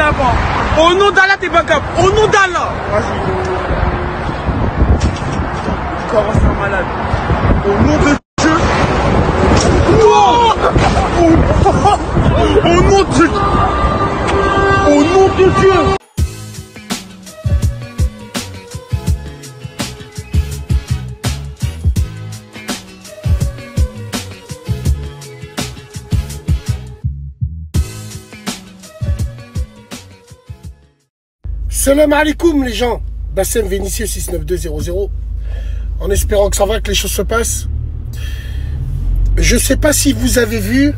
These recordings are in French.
avant. Au nom d'Allah, t'es bagab. Au nom d'Allah. Vas-y. Tu commences à malade. Au nom de Dieu. Au nom de Dieu. Au nom de Dieu. Salam alaikum les gens, Bassem Vénitieux 69200, en espérant que ça va, que les choses se passent. Je sais pas si vous avez vu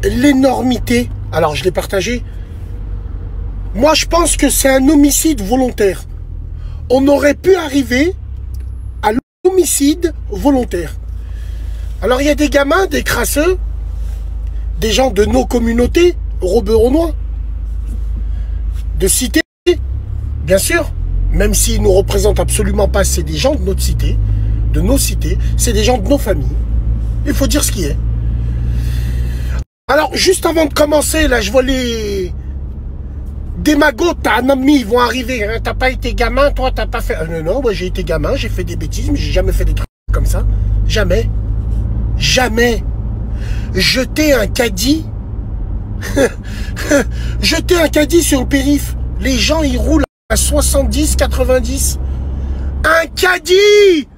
l'énormité, alors je l'ai partagé. Moi je pense que c'est un homicide volontaire. On aurait pu arriver à l'homicide volontaire. Alors il y a des gamins, des crasseux, des gens de nos communautés, roberonois, de cité, bien sûr, même s'ils ne nous représentent absolument pas, c'est des gens de notre cité, de nos cités, c'est des gens de nos familles. Il faut dire ce qui est. Alors, juste avant de commencer, là, je vois les démagogues, t'as un ami, ils vont arriver, hein, t'as pas été gamin, toi, t'as pas fait... non, moi j'ai été gamin, j'ai fait des bêtises, mais j'ai jamais fait des trucs comme ça. Jamais. Jamais. Jeter un caddie... Jeter un caddie sur le périph'. Les gens ils roulent à 70, 90. Un caddie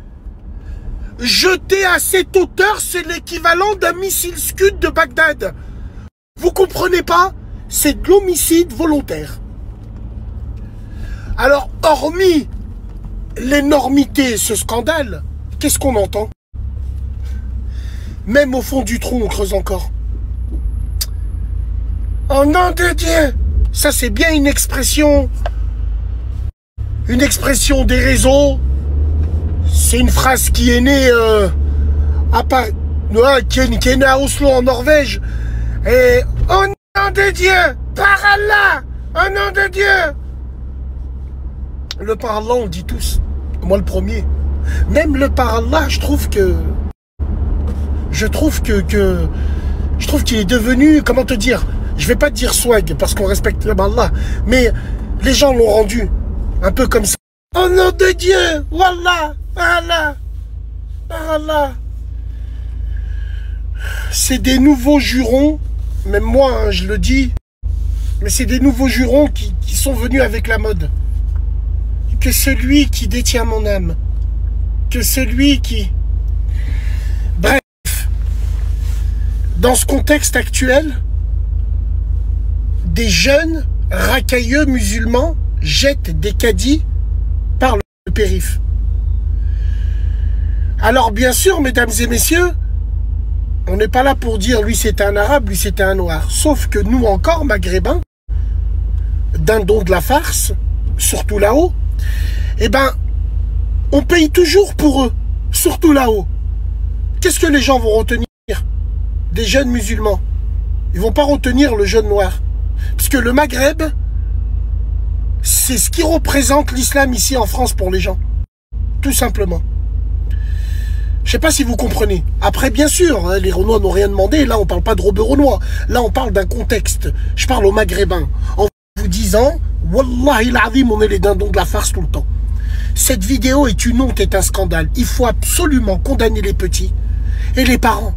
jeté à cette hauteur, c'est l'équivalent d'un missile Scud de Bagdad. Vous comprenez pas? C'est de l'homicide volontaire. Alors, hormis l'énormité, ce scandale, qu'est-ce qu'on entend? Même au fond du trou, on creuse encore. Oh nom de Dieu! Ça c'est bien une expression des réseaux. C'est une phrase qui est née qui est née à Oslo en Norvège. Et oh nom de Dieu! Par Allah! Oh nom de Dieu! Le par Allah on le dit tous. Moi le premier. Même le par Allah, je trouve qu'il est devenu, comment te dire? Je vais pas te dire swag parce qu'on respecte Allah, mais les gens l'ont rendu un peu comme ça. Oh nom de Dieu, Wallah, Allah, Allah. C'est des nouveaux jurons, même moi hein, je le dis, mais c'est des nouveaux jurons qui sont venus avec la mode. Que celui qui détient mon âme, que celui qui... Bref, dans ce contexte actuel, des jeunes racailleux musulmans jettent des caddies par le périph'. Alors bien sûr, mesdames et messieurs, on n'est pas là pour dire lui c'était un arabe, lui c'était un noir. Sauf que nous encore, maghrébins, dindons de la farce, surtout là-haut, eh ben, on paye toujours pour eux, surtout là-haut. Qu'est-ce que les gens vont retenir? Des jeunes musulmans. Ils vont pas retenir le jeune noir. Parce que le Maghreb, c'est ce qui représente l'islam ici en France pour les gens. Tout simplement. Je sais pas si vous comprenez. Après, bien sûr, hein, les Renois n'ont rien demandé. Là, on parle pas de Robert Renoir. Là, on parle d'un contexte. Je parle aux Maghrébins. En vous disant, Wallahi l'azim, on est les dindons de la farce tout le temps. Cette vidéo est une honte, est un scandale. Il faut absolument condamner les petits et les parents.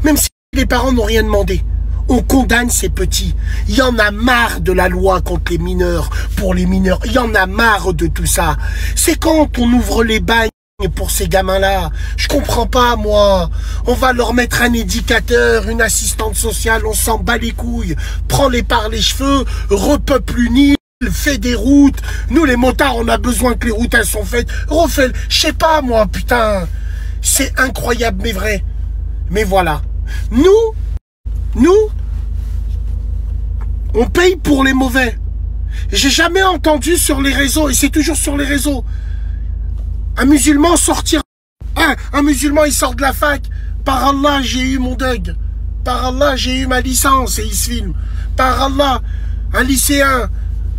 Même si les parents n'ont rien demandé. On condamne ces petits. Il y en a marre de la loi contre les mineurs, pour les mineurs. Il y en a marre de tout ça. C'est quand on ouvre les bagnes pour ces gamins-là. Je comprends pas, moi. On va leur mettre un éducateur, une assistante sociale, on s'en bat les couilles. Prends-les par les cheveux, repeuple une île, fais des routes. Nous, les motards, on a besoin que les routes, elles sont faites. Refais, je sais pas, moi, putain. C'est incroyable, mais vrai. Mais voilà. Nous, on paye pour les mauvais. J'ai jamais entendu sur les réseaux, et c'est toujours sur les réseaux, un musulman sortir... un musulman, il sort de la fac. Par Allah, j'ai eu mon DUG. Par Allah, j'ai eu ma licence, et il se filme. Par Allah, un lycéen.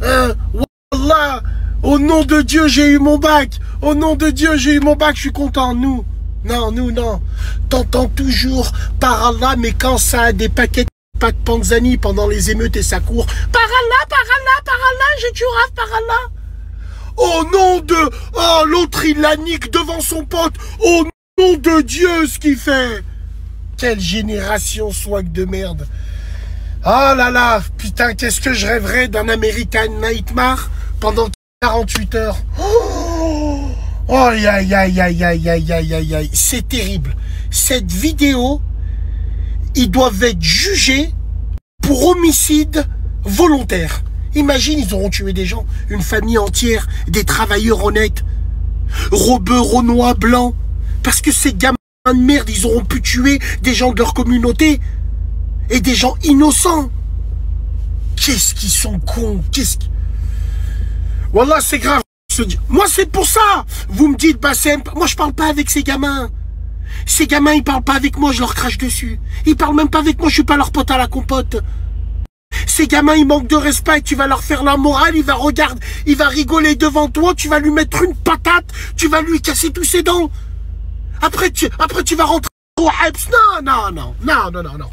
Wallah, au nom de Dieu, j'ai eu mon bac. Au nom de Dieu, j'ai eu mon bac, je suis content. Nous, non. T'entends toujours par Allah, mais quand ça a des paquets pas de Panzani pendant les émeutes et ça court. Par Allah, j'ai du rave, par Allah. Oh nom de... Oh, l'autre, il la nique devant son pote. Oh nom de Dieu, ce qu'il fait. Quelle génération swag de merde. Oh là là, putain, qu'est-ce que je rêverais d'un American Nightmare pendant 48 heures. Oh, aïe, aïe, aïe, aïe, aïe, aïe, aïe, aïe, aïe. C'est terrible. Cette vidéo, ils doivent être jugés pour homicide volontaire. Imagine, ils auront tué des gens, une famille entière, des travailleurs honnêtes, rebeux, renois, blancs. Parce que ces gamins de merde, ils auront pu tuer des gens de leur communauté et des gens innocents. Qu'est-ce qu'ils sont cons, qu'est-ce qui... Wallah, c'est grave. Moi, c'est pour ça. Vous me dites, Bassem, moi, je parle pas avec ces gamins. Ces gamins, ils parlent pas avec moi, je leur crache dessus. Ils parlent même pas avec moi, je suis pas leur pote à la compote. Ces gamins, ils manquent de respect, tu vas leur faire la morale, il va rigoler devant toi, tu vas lui mettre une patate, tu vas lui casser tous ses dents. Après, tu vas rentrer au Habs. Non.